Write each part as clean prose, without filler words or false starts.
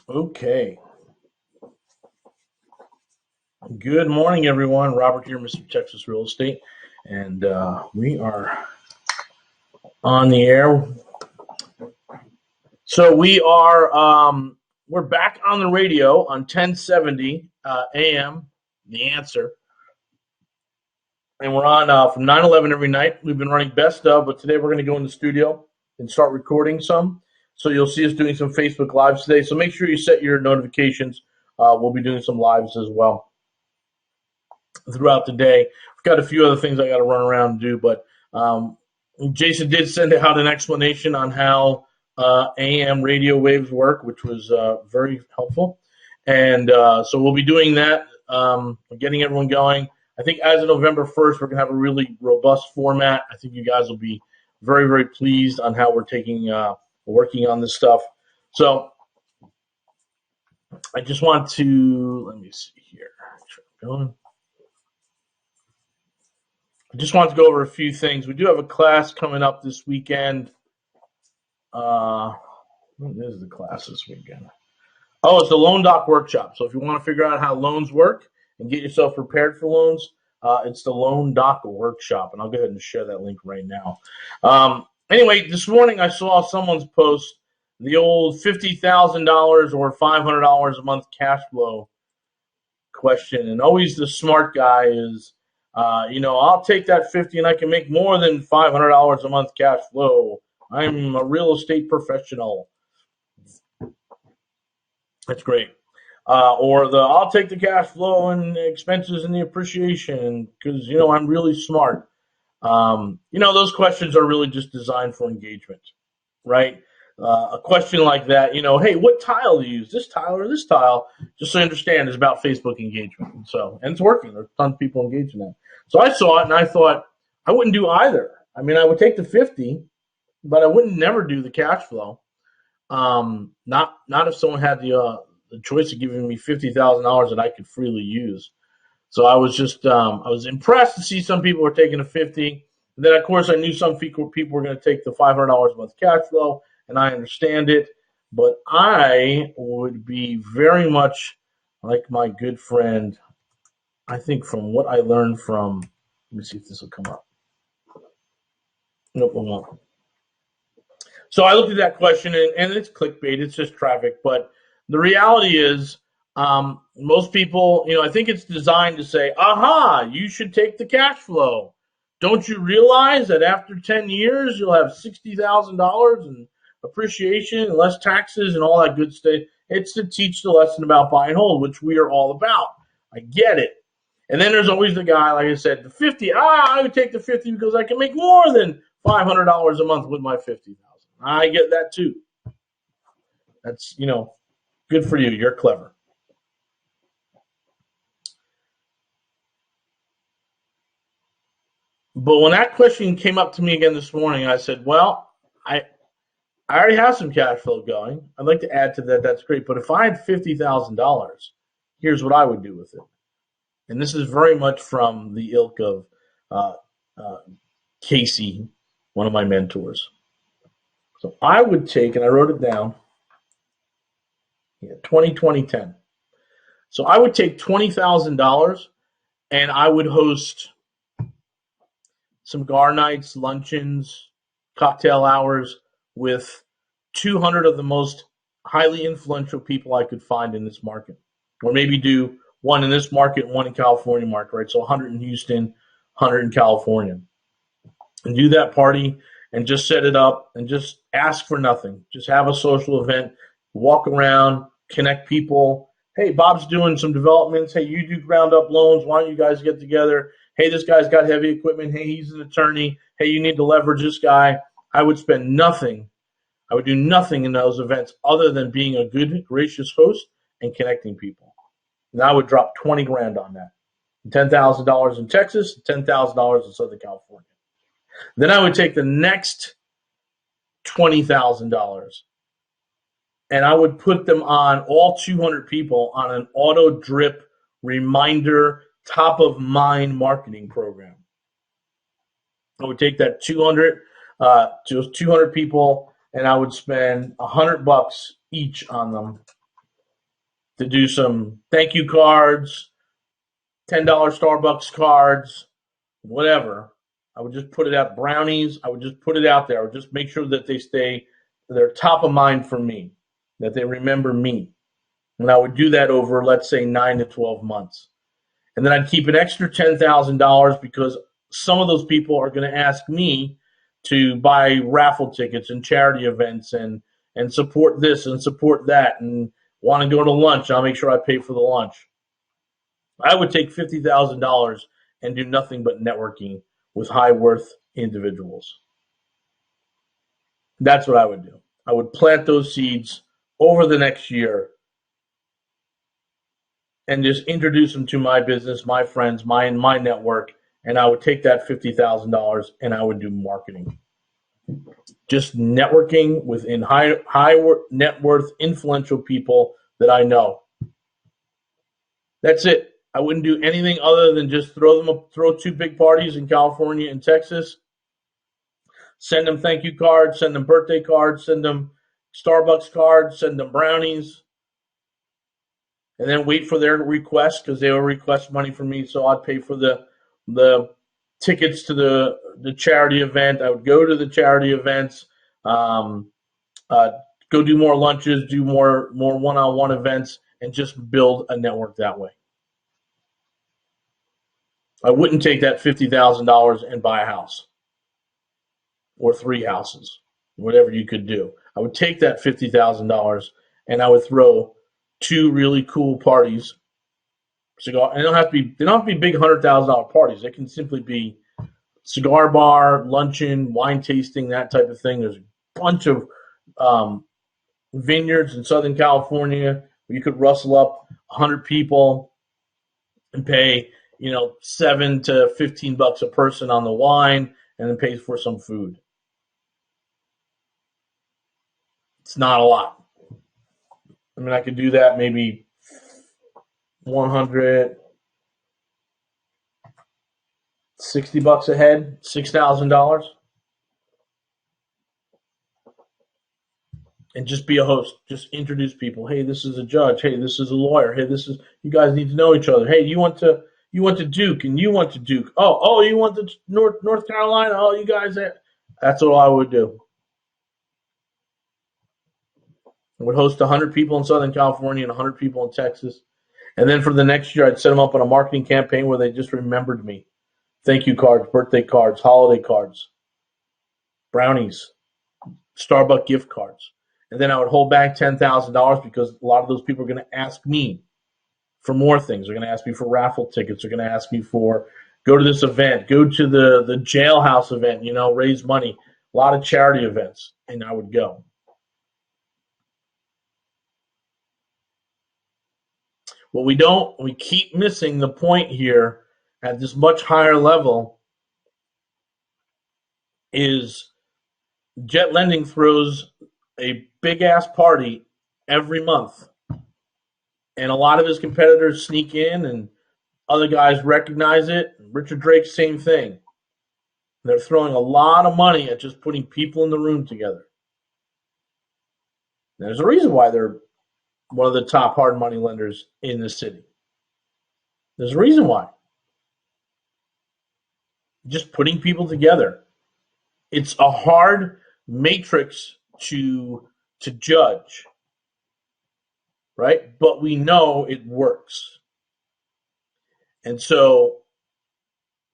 Okay. Good morning, everyone. Robert here, Mr. Texas Real Estate, and we are on the air. So we're back on the radio on 1070 AM, The Answer, and we're on from 9/11 every night. We've been running best of, but today we're going to go in the studio and start recording some. So you'll see us doing some Facebook Lives today. So make sure you set your notifications. We'll be doing some lives as well throughout the day. I've got a few other things I got to run around and do, but Jason did send out an explanation on how AM radio waves work, which was very helpful. And so we'll be doing that, getting everyone going. I think as of November 1st, we're going to have a really robust format. I think you guys will be very, very pleased on how we're working on this stuff. So I just want to, let me see here. I just want to go over a few things. We do have a class coming up this weekend. What is the class this weekend? Oh, it's the Loan Doc Workshop. So if you want to figure out how loans work and get yourself prepared for loans, it's the Loan Doc Workshop. And I'll go ahead and share that link right now. Anyway, this morning I saw someone's post, the old $50,000 or $500 a month cash flow question. And always the smart guy is, I'll take that 50 and I can make more than $500 a month cash flow. I'm a real estate professional. That's great. I'll take the cash flow and the expenses and the appreciation because, I'm really smart. Those questions are really just designed for engagement, right? A question like that, hey, what tile do you use? This tile or this tile? Just so you understand, is about Facebook engagement. And it's working. There's a ton of people engaged in that. So I saw it and I thought I wouldn't do either. I mean, I would take the 50, but I wouldn't never do the cash flow. Not if someone had the choice of giving me $50,000 that I could freely use. So I was just I was impressed to see some people were taking a 50. And then of course I knew some people were going to take the $500 a month cash flow, and I understand it. But I would be very much like my good friend. I think from what I learned from, let me see if this will come up. Nope, it won't. So I looked at that question, and it's clickbait. It's just traffic. But the reality is, most people, I think it's designed to say, aha, you should take the cash flow. Don't you realize that after 10 years, you'll have $60,000 in appreciation and less taxes and all that good stuff? It's to teach the lesson about buy and hold, which we are all about. I get it. And then there's always the guy, like I said, the 50. I would take the 50 because I can make more than $500 a month with my 50,000. I get that too. That's, good for you. You're clever. But when that question came up to me again this morning, I said, well, I already have some cash flow going. I'd like to add to that. That's great. But if I had $50,000, here's what I would do with it. And this is very much from the ilk of Casey, one of my mentors. So I would take, and I wrote it down, 20-20-10. So I would take $20,000 and I would host some gar nights, luncheons, cocktail hours with 200 of the most highly influential people I could find in this market. Or maybe do one in this market, one in California market, right? So 100 in Houston, 100 in California. And do that party and just set it up and just ask for nothing. Just have a social event, walk around, connect people. Hey, Bob's doing some developments. Hey, you do ground up loans. Why don't you guys get together? Hey, this guy's got heavy equipment. Hey, he's an attorney. Hey, you need to leverage this guy. I would spend nothing. I would do nothing in those events other than being a good, gracious host and connecting people. And I would drop 20 grand on that. $10,000 in Texas, $10,000 in Southern California. Then I would take the next $20,000 and I would put them on all 200 people on an auto drip reminder top of mind marketing program. I would take that 200 to 200 people and I would spend $100 each on them. to do some thank you cards, $10 Starbucks cards, whatever. I would just put it out, brownies. I would just put it out there. I would just make sure that they're top of mind for me, that they remember me. And I would do that over, let's say, 9 to 12 months. And then I'd keep an extra $10,000 because some of those people are going to ask me to buy raffle tickets and charity events and support this and support that and want to go to lunch. I'll make sure I pay for the lunch. I would take $50,000 and do nothing but networking with high worth individuals. That's what I would do. I would plant those seeds over the next year and just introduce them to my business, my friends, my network, and I would take that $50,000 and I would do marketing. Just networking within high net worth influential people that I know. That's it. I wouldn't do anything other than just throw 2 big parties in California and Texas, send them thank you cards, send them birthday cards, send them Starbucks cards, send them brownies, and then wait for their request because they will request money from me. So I'd pay for the tickets to the charity event. I would go to the charity events, go do more lunches, do more one-on-one events, and just build a network that way. I wouldn't take that $50,000 and buy a house or 3 houses, whatever you could do. I would take that $50,000 and I would throw 2 really cool parties. Cigar, and they don't have to be big $100,000 parties. They can simply be cigar bar, luncheon, wine tasting, that type of thing. There's a bunch of vineyards in Southern California where you could rustle up 100 people and pay $7 to $15 a person on the wine, and then pay for some food. It's not a lot. I mean, I could do that maybe $160 a head, $6,000, and just be a host. Just introduce people. Hey, this is a judge. Hey, this is a lawyer. Hey, you guys need to know each other. Hey, you went to Duke, and you went to Duke. Oh, you went to North Carolina. Oh, you guys there. That's what I would do. I would host 100 people in Southern California and 100 people in Texas. And then for the next year, I'd set them up on a marketing campaign where they just remembered me. Thank you cards, birthday cards, holiday cards, brownies, Starbucks gift cards. And then I would hold back $10,000 because a lot of those people are going to ask me for more things. They're going to ask me for raffle tickets. They're going to ask me for go to this event, go to the jailhouse event, raise money, a lot of charity events. And I would go. What we keep missing the point here at this much higher level is Jet Lending throws a big ass party every month. And a lot of his competitors sneak in and other guys recognize it. Richard Drake, same thing. They're throwing a lot of money at just putting people in the room together. There's a reason why they're one of the top hard money lenders in the city. There's a reason why. Just putting people together. It's a hard matrix to judge, right? But we know it works. And so,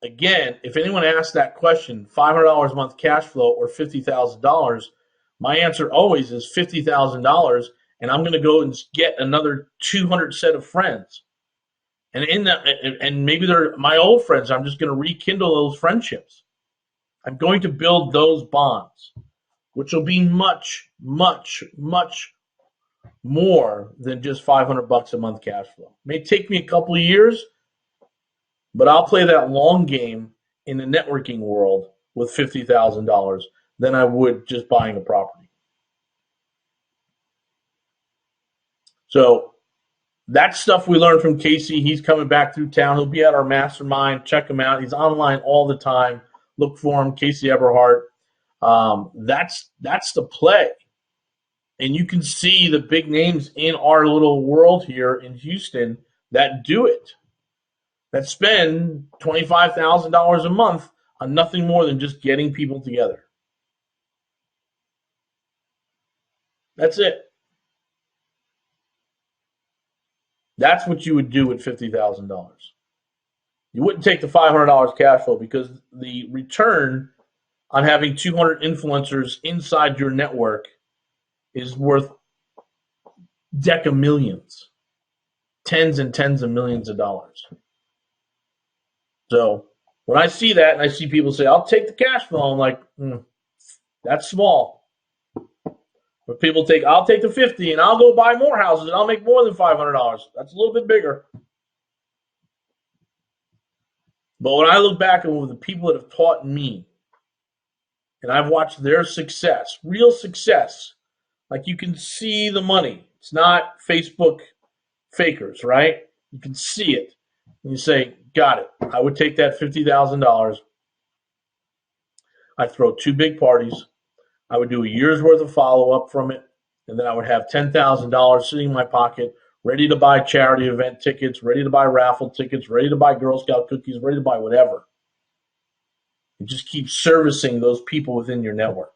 again, if anyone asks that question, $500 a month cash flow or $50,000, my answer always is $50,000. And I'm going to go and get another 200 set of friends. And maybe they're my old friends. I'm just going to rekindle those friendships. I'm going to build those bonds, which will be much, much, much more than just $500 a month cash flow. It may take me a couple of years, but I'll play that long game in the networking world with $50,000 than I would just buying a property. So that's stuff we learned from Casey. He's coming back through town. He'll be at our mastermind. Check him out. He's online all the time. Look for him, Casey Eberhardt. That's the play. And you can see the big names in our little world here in Houston that do it, that spend $25,000 a month on nothing more than just getting people together. That's it. That's what you would do with $50,000. You wouldn't take the $500 cash flow because the return on having 200 influencers inside your network is worth deca millions, tens and tens of millions of dollars. So when I see that and I see people say, I'll take the cash flow, I'm like, that's small. But people take, I'll take the 50 and I'll go buy more houses and I'll make more than $500. That's a little bit bigger. But when I look back at the people that have taught me, and I've watched their success, real success, like you can see the money. It's not Facebook fakers, right? You can see it. And you say, got it. I would take that $50,000. I'd throw 2 big parties. I would do a year's worth of follow-up from it, and then I would have $10,000 sitting in my pocket, ready to buy charity event tickets, ready to buy raffle tickets, ready to buy Girl Scout cookies, ready to buy whatever. And just keep servicing those people within your network.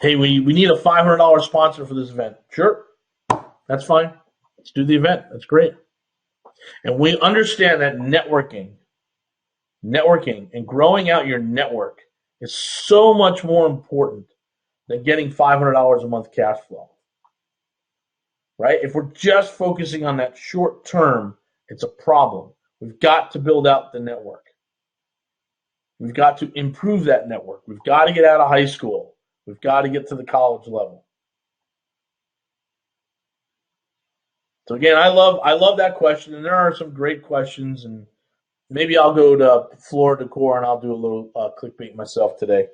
Hey, we need a $500 sponsor for this event. Sure, that's fine. Let's do the event. That's great. And we understand that networking and growing out your network is so much more important than getting $500 a month cash flow. Right? If we're just focusing on that short term, it's a problem. We've got to build out the network. We've got to improve that network. We've got to get out of high school. We've got to get to the college level. So again, I love that question, and there are some great questions, and maybe I'll go to Floor Decor and I'll do a little clickbait myself today.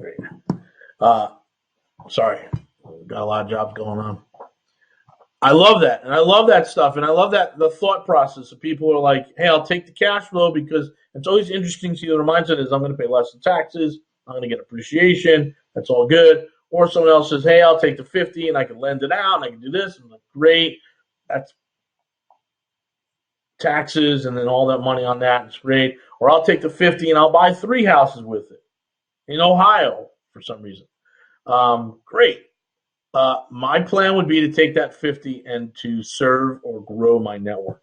Great. Sorry, got a lot of jobs going on. I love that, and I love that stuff, and I love that the thought process of people who are like, hey, I'll take the cash flow because it's always interesting to see the mindset is I'm going to pay less in taxes, I'm going to get appreciation, that's all good. Or someone else says, hey, I'll take the 50 and I can lend it out and I can do this. And I'm like, great, that's taxes and then all that money on that. It's great. Or I'll take the 50 and I'll buy 3 houses with it in Ohio for some reason. Great. My plan would be to take that 50 and to serve or grow my network.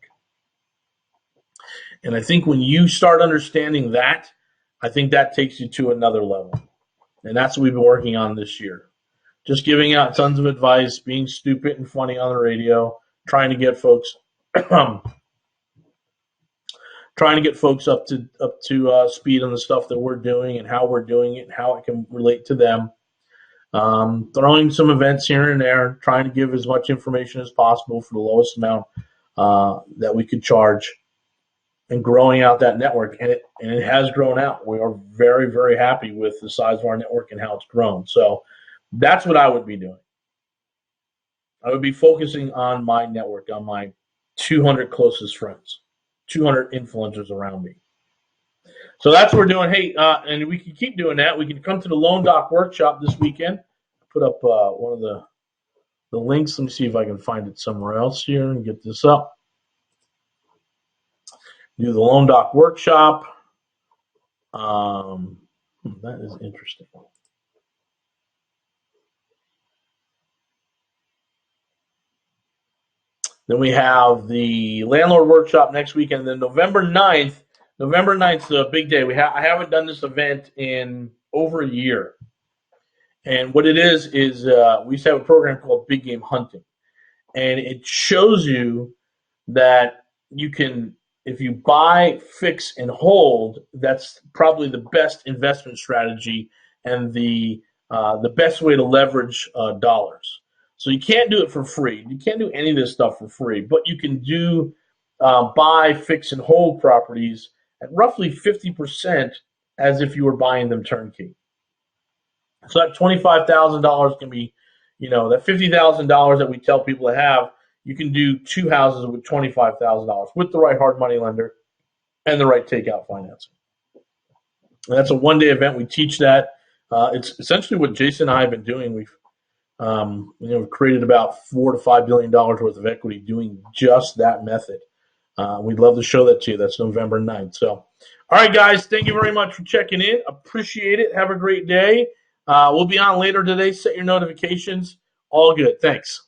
And I think when you start understanding that, I think that takes you to another level. And that's what we've been working on this year. Just giving out tons of advice, being stupid and funny on the radio, trying to get folks up to speed on the stuff that we're doing and how we're doing it and how it can relate to them. Throwing some events here and there, trying to give as much information as possible for the lowest amount that we could charge, and growing out that network. And it has grown out. We are very, very happy with the size of our network and how it's grown. So that's what I would be doing. I would be focusing on my network, on my 200 closest friends, 200 influencers around me. So that's what we're doing. Hey, and we can keep doing that. We can come to the Loan Doc workshop this weekend. Put up one of the links. Let me see if I can find it somewhere else here and get this up. Do the Loan Doc workshop. That is interesting. Then we have the landlord workshop next weekend. And then November 9th is a big day. I haven't done this event in over a year. And what it is we used to have a program called Big Game Hunting. And it shows you that you can, if you buy, fix, and hold, that's probably the best investment strategy and the best way to leverage dollars. So you can't do it for free. You can't do any of this stuff for free, but you can do buy, fix, and hold properties at roughly 50% as if you were buying them turnkey. So that $25,000 can be, that $50,000 that we tell people to have, you can do 2 houses with $25,000 with the right hard money lender and the right takeout financing. And that's a one-day event. We teach that. It's essentially what Jason and I have been doing. We've created about $4 to $5 billion worth of equity doing just that method. We'd love to show that to you. That's November 9th. So, all right, guys, thank you very much for checking in. Appreciate it. Have a great day. We'll be on later today. Set your notifications. All good. Thanks.